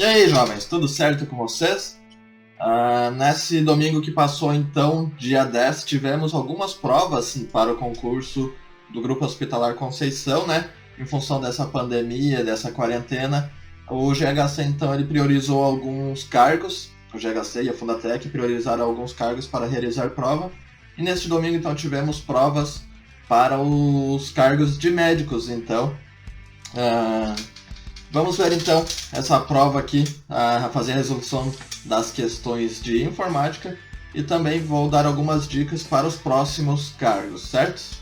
E aí, jovens, tudo certo com vocês? Nesse domingo que passou, então, dia 10, tivemos algumas provas para o concurso do Grupo Hospitalar Conceição, né? Em função dessa pandemia, dessa quarentena, o GHC, então, ele priorizou alguns cargos, o GHC e a Fundatec priorizaram alguns cargos para realizar prova, e neste domingo, então, tivemos provas para os cargos de médicos, então... Vamos ver então essa prova aqui, a fazer a resolução das questões de informática e também vou dar algumas dicas para os próximos cargos, certo?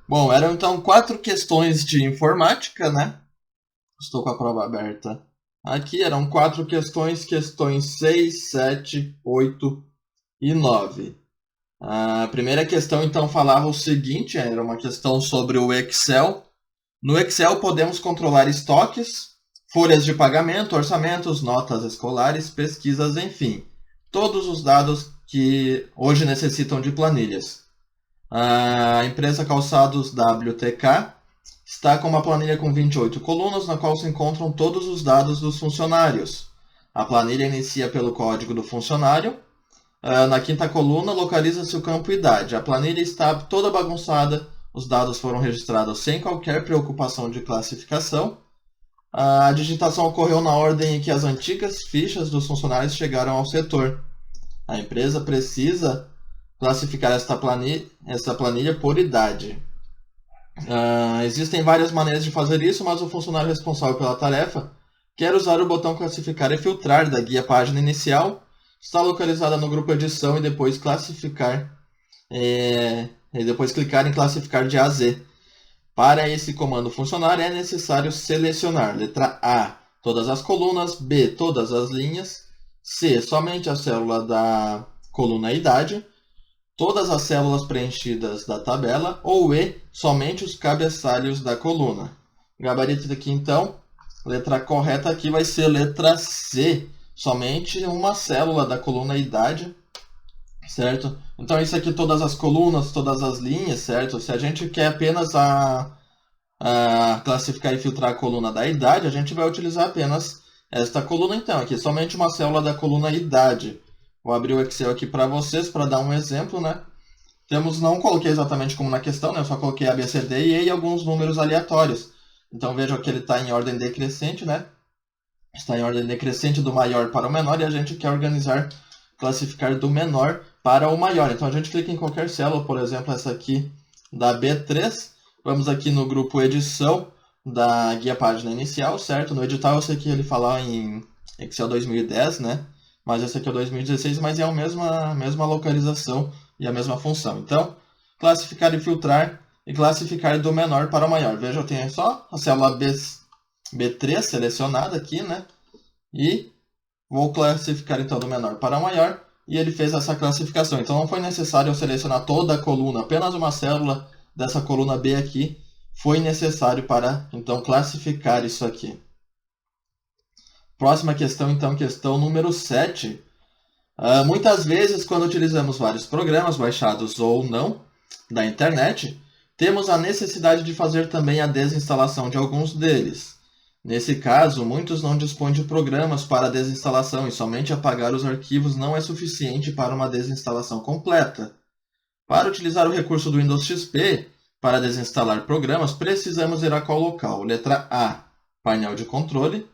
Bom, eram então 4 questões de informática, né? Estou com a prova aberta aqui. Eram 4 questões 6, 7, 8 e 9. A primeira questão, então, falava o seguinte, era uma questão sobre o Excel. No Excel podemos controlar estoques, folhas de pagamento, orçamentos, notas escolares, pesquisas, enfim. Todos os dados que hoje necessitam de planilhas. A empresa Calçados WTK está com uma planilha com 28 colunas, na qual se encontram todos os dados dos funcionários. A planilha inicia pelo código do funcionário. Na quinta coluna, localiza-se o campo idade. A planilha está toda bagunçada, os dados foram registrados sem qualquer preocupação de classificação. A digitação ocorreu na ordem em que as antigas fichas dos funcionários chegaram ao setor. A empresa precisa classificar esta planilha por idade. Existem várias maneiras de fazer isso, mas o funcionário responsável pela tarefa quer usar o botão classificar e filtrar da guia página inicial, está localizada no grupo edição e depois classificar e depois clicar em classificar de A a Z. Para esse comando funcionar é necessário selecionar letra A, todas as colunas, B, todas as linhas, C, somente a célula da coluna idade, todas as células preenchidas da tabela, ou E, somente os cabeçalhos da coluna. Gabarito aqui, então, letra correta aqui vai ser letra C, somente uma célula da coluna idade, certo? Então, isso aqui, todas as colunas, todas as linhas, certo? Se a gente quer apenas classificar e filtrar a coluna da idade, a gente vai utilizar apenas esta coluna, então, aqui, somente uma célula da coluna idade. Vou abrir o Excel aqui para vocês, para dar um exemplo, né? Não coloquei exatamente como na questão, né? Eu só coloquei A, B, C, D e E e alguns números aleatórios. Então vejam que ele está em ordem decrescente, né? Está em ordem decrescente do maior para o menor e a gente quer classificar do menor para o maior. Então a gente clica em qualquer célula, por exemplo, essa aqui da B3. Vamos aqui no grupo edição da guia página inicial, certo? No edital eu sei que ele fala em Excel 2010, né? Mas esse aqui é 2016, mas é a mesma localização e a mesma função. Então, classificar e filtrar e classificar do menor para o maior. Veja, eu tenho só a célula B3 selecionada aqui, né? E vou classificar então do menor para o maior e ele fez essa classificação. Então, não foi necessário eu selecionar toda a coluna, apenas uma célula dessa coluna B aqui foi necessário para então classificar isso aqui. Próxima questão, então, questão número 7. Muitas vezes, quando utilizamos vários programas, baixados ou não, da internet, temos a necessidade de fazer também a desinstalação de alguns deles. Nesse caso, muitos não dispõem de programas para desinstalação e somente apagar os arquivos não é suficiente para uma desinstalação completa. Para utilizar o recurso do Windows XP, para desinstalar programas, precisamos ir a qual local? Letra A, painel de controle.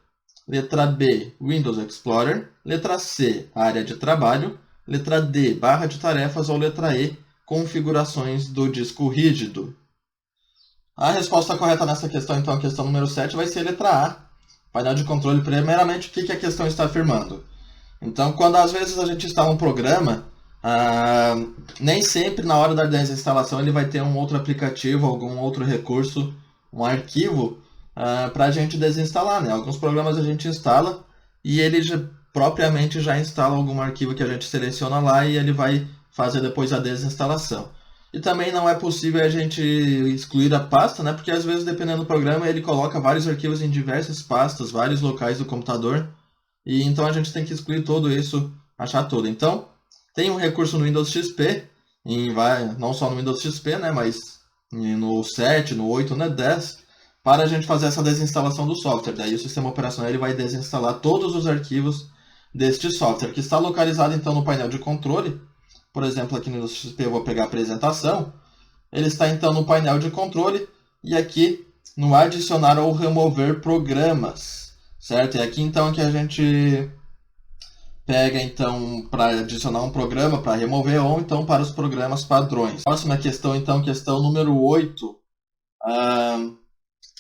Letra B, Windows Explorer. Letra C, área de trabalho. Letra D, barra de tarefas. Ou letra E, configurações do disco rígido. A resposta correta nessa questão, então, a questão número 7, vai ser letra A. Painel de controle, primeiramente, o que a questão está afirmando? Então, quando às vezes a gente instala um programa, nem sempre na hora da desinstalação ele vai ter um outro aplicativo, algum outro recurso, um arquivo, para a gente desinstalar, né? Alguns programas a gente instala e ele propriamente já instala algum arquivo que a gente seleciona lá e ele vai fazer depois a desinstalação. E também não é possível a gente excluir a pasta, né? Porque às vezes, dependendo do programa, ele coloca vários arquivos em diversas pastas, vários locais do computador. E então a gente tem que excluir tudo isso, achar tudo. Então, tem um recurso no Windows XP, não só no Windows XP, né? Mas no 7, no 8, no 10, para a gente fazer essa desinstalação do software. Daí o sistema operacional ele vai desinstalar todos os arquivos deste software, que está localizado então no painel de controle. Por exemplo, aqui no XP eu vou pegar a apresentação. Ele está então no painel de controle e aqui no adicionar ou remover programas, certo? E aqui então que a gente pega então para adicionar um programa, para remover ou então para os programas padrões. Próxima questão então, questão número 8.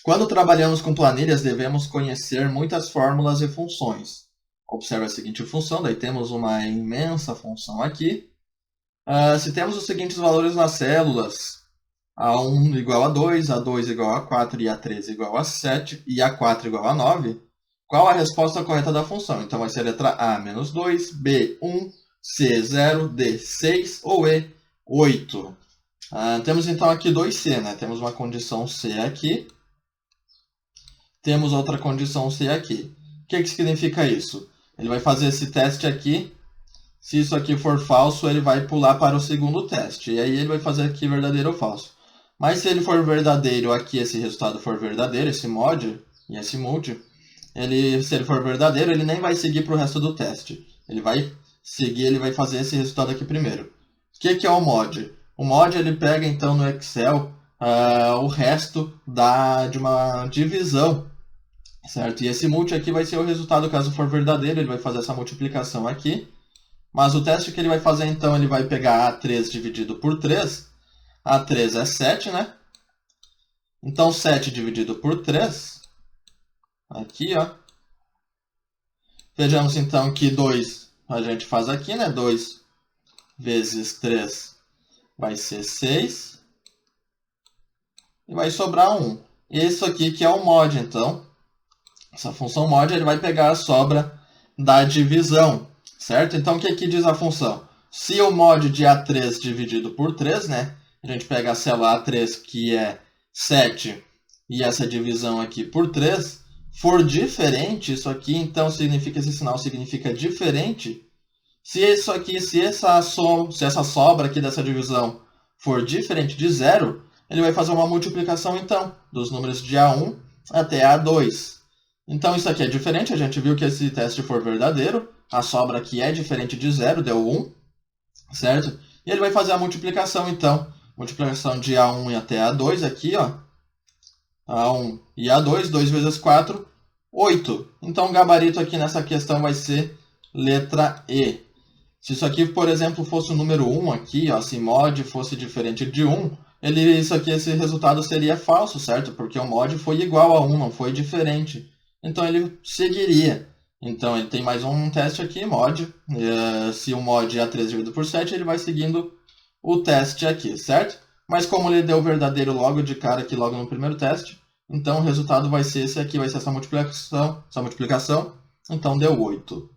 Quando trabalhamos com planilhas, devemos conhecer muitas fórmulas e funções. Observe a seguinte função, daí temos uma imensa função aqui. Se temos os seguintes valores nas células, A1 igual a 2, A2 igual a 4 e A3 igual a 7 e A4 igual a 9, qual a resposta correta da função? Então vai ser a letra A, menos 2, B, 1, C, 0, D, 6 ou E, 8. Temos então aqui 2C, né? Temos uma condição C aqui, temos outra condição C aqui. O que significa isso? Ele vai fazer esse teste aqui. Se isso aqui for falso, ele vai pular para o segundo teste. E aí ele vai fazer aqui verdadeiro ou falso. Mas se ele for verdadeiro, aqui esse resultado for verdadeiro, esse mod e esse multi, se ele for verdadeiro, ele nem vai seguir para o resto do teste. Ele vai seguir, ele vai fazer esse resultado aqui primeiro. O que é o mod? O mod ele pega então no Excel o resto de uma divisão, certo? E esse multi aqui vai ser o resultado caso for verdadeiro, ele vai fazer essa multiplicação aqui. Mas o teste que ele vai fazer, então, ele vai pegar A3 dividido por 3. A3 é 7, né? Então, 7 dividido por 3. Aqui, ó. Vejamos, então, que 2 a gente faz aqui, né? 2 vezes 3 vai ser 6. E vai sobrar 1. E isso aqui que é o mod, então. Essa função mod, ele vai pegar a sobra da divisão. Certo? Então, o que aqui diz a função? Se o mod de A3 dividido por 3, né? A gente pega a célula A3, que é 7, e essa divisão aqui por 3, for diferente, isso aqui, então, esse sinal significa diferente. Se isso aqui, se essa sobra aqui dessa divisão for diferente de 0, ele vai fazer uma multiplicação, então, dos números de A1 até A2. Então, isso aqui é diferente, a gente viu que esse teste for verdadeiro. A sobra aqui é diferente de 0, deu 1, certo? E ele vai fazer a multiplicação, então. Multiplicação de A1 até A2 aqui, ó. A1 e A2, 2 vezes 4, 8. Então, o gabarito aqui nessa questão vai ser letra E. Se isso aqui, por exemplo, fosse o número 1 aqui, ó, se mod fosse diferente de 1, esse resultado seria falso, certo? Porque o mod foi igual a 1, não foi diferente. Então, ele seguiria. Então, ele tem mais um teste aqui, mod. Se o mod é A3 dividido por 7, ele vai seguindo o teste aqui, certo? Mas como ele deu verdadeiro logo de cara aqui, logo no primeiro teste, então o resultado vai ser esse aqui, vai ser essa multiplicação. Então, deu 8.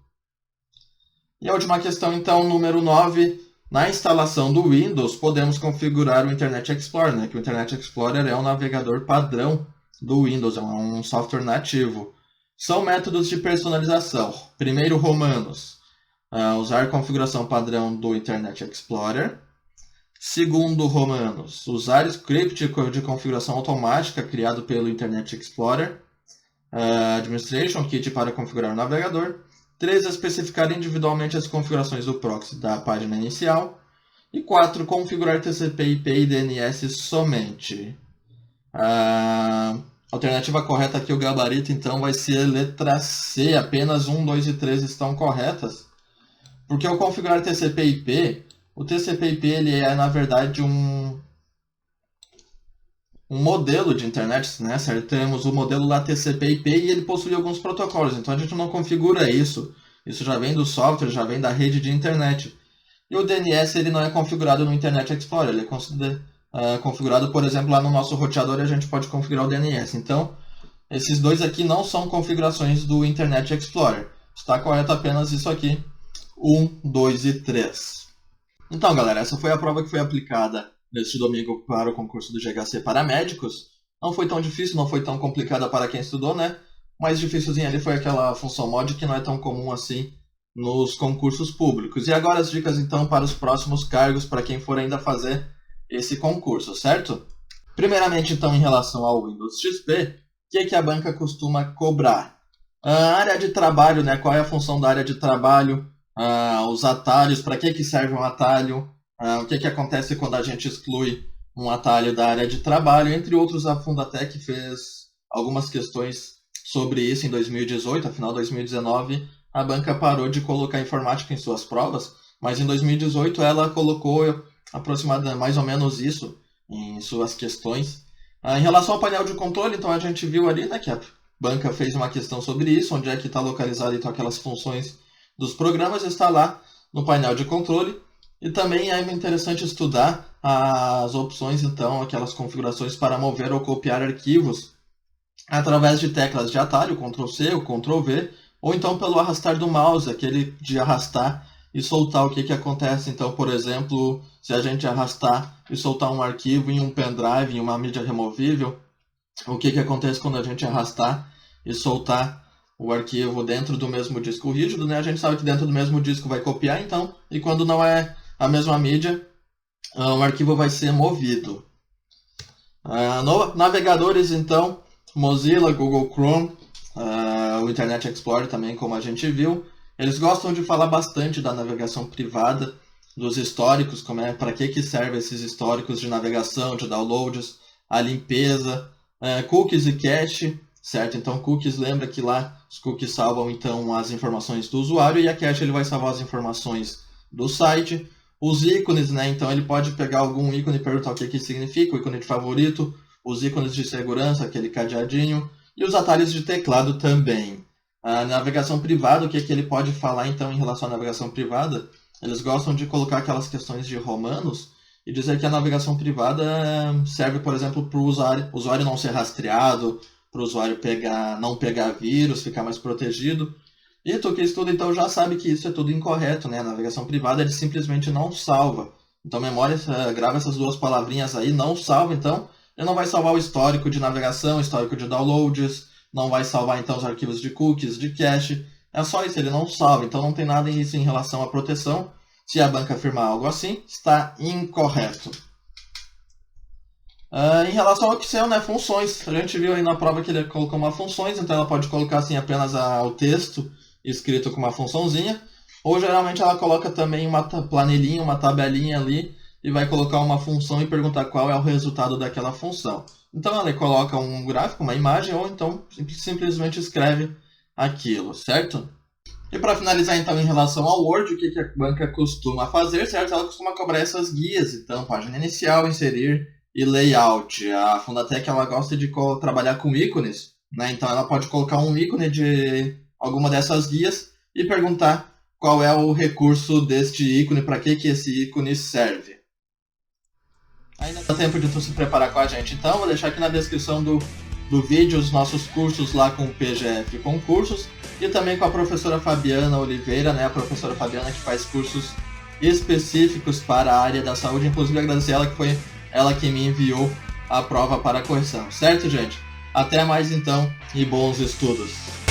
E a última questão, então, número 9. Na instalação do Windows, podemos configurar o Internet Explorer, né? Que o Internet Explorer é um navegador padrão do Windows, é um software nativo. São métodos de personalização. Primeiro, Romanos. Usar a configuração padrão do Internet Explorer. Segundo, Romanos. Usar script de configuração automática criado pelo Internet Explorer. Administration Kit para configurar o navegador. 3. Especificar individualmente as configurações do proxy da página inicial. E 4. Configurar TCP/IP e DNS somente. Alternativa correta aqui, o gabarito, então, vai ser letra C. Apenas 1, 2 e 3 estão corretas. Porque ao configurar TCP/IP, o TCP/IP ele é, na verdade, um modelo de internet, né? Certo? Temos o modelo lá TCP/IP e ele possui alguns protocolos. Então, a gente não configura isso. Isso já vem do software, já vem da rede de internet. E o DNS ele não é configurado no Internet Explorer. Ele é configurado, por exemplo, lá no nosso roteador, a gente pode configurar o DNS. Então, esses dois aqui não são configurações do Internet Explorer. Está correto apenas isso aqui, 1, 2 e 3. Então, galera, essa foi a prova que foi aplicada neste domingo para o concurso do GHC para médicos. Não foi tão difícil, não foi tão complicada para quem estudou, né? O mais dificilzinho ali foi aquela função mod que não é tão comum assim nos concursos públicos. E agora as dicas então para os próximos cargos para quem for ainda fazer esse concurso, certo? Primeiramente então em relação ao Windows XP, o que a banca costuma cobrar? A área de trabalho, né? Qual é a função da área de trabalho? Os atalhos, para que serve um atalho? O que acontece quando a gente exclui um atalho da área de trabalho? Entre outros, a Fundatec fez algumas questões sobre isso em 2018, afinal 2019 a banca parou de colocar informática em suas provas, mas em 2018 ela colocou aproximadamente mais ou menos isso em suas questões. Em relação ao painel de controle, então a gente viu ali, né, que a banca fez uma questão sobre isso, onde é que está localizado então aquelas funções dos programas, está lá no painel de controle. E também é interessante estudar as opções, então, aquelas configurações para mover ou copiar arquivos através de teclas de atalho, Ctrl+C ou Ctrl+V, ou então pelo arrastar do mouse, aquele de arrastar e soltar. O que acontece, então, por exemplo, se a gente arrastar e soltar um arquivo em um pendrive, em uma mídia removível, o que acontece quando a gente arrastar e soltar o arquivo dentro do mesmo disco rígido, né? A gente sabe que dentro do mesmo disco vai copiar, então, e quando não é a mesma mídia, o arquivo vai ser movido. Navegadores, então, Mozilla, Google Chrome, o Internet Explorer também, como a gente viu, eles gostam de falar bastante da navegação privada, dos históricos, para que servem esses históricos de navegação, de downloads, a limpeza, cookies e cache, certo? Então, cookies, lembra que lá os cookies salvam então as informações do usuário e a cache ele vai salvar as informações do site. Os ícones, né? Então ele pode pegar algum ícone e perguntar o que significa, o ícone de favorito, os ícones de segurança, aquele cadeadinho, e os atalhos de teclado também. A navegação privada, o que ele pode falar então em relação à navegação privada? Eles gostam de colocar aquelas questões de romanos e dizer que a navegação privada serve, por exemplo, para o usuário não ser rastreado, para o usuário não pegar vírus, ficar mais protegido. E tu que estuda então já sabe que isso é tudo incorreto, né? A navegação privada ele simplesmente não salva. Então grava essas duas palavrinhas aí, não salva, então ele não vai salvar o histórico de navegação, histórico de downloads, não vai salvar então os arquivos de cookies, de cache. É só isso, ele não salva, então não tem nada isso em relação à proteção. Se a banca afirmar algo assim, está incorreto. Em relação ao Excel, né, funções. A gente viu aí na prova que ele colocou uma funções, então ela pode colocar assim apenas o texto escrito com uma funçãozinha, ou geralmente ela coloca também uma planilhinha, uma tabelinha ali, e vai colocar uma função e perguntar qual é o resultado daquela função. Então ela coloca um gráfico, uma imagem, ou então simplesmente escreve aquilo, certo? E para finalizar então em relação ao Word, o que a banca costuma fazer, certo? Ela costuma cobrar essas guias, então página inicial, inserir e layout. A Fundatec ela gosta de trabalhar com ícones, né? Então ela pode colocar um ícone de alguma dessas guias e perguntar qual é o recurso deste ícone, para que esse ícone serve. Ainda dá tempo de tu se preparar com a gente, então vou deixar aqui na descrição do vídeo os nossos cursos lá com o PGF Concursos e também com a professora Fabiana Oliveira, né? A professora Fabiana que faz cursos específicos para a área da saúde, inclusive agradecer ela que foi ela que me enviou a prova para a correção, certo, gente? Até mais então e bons estudos!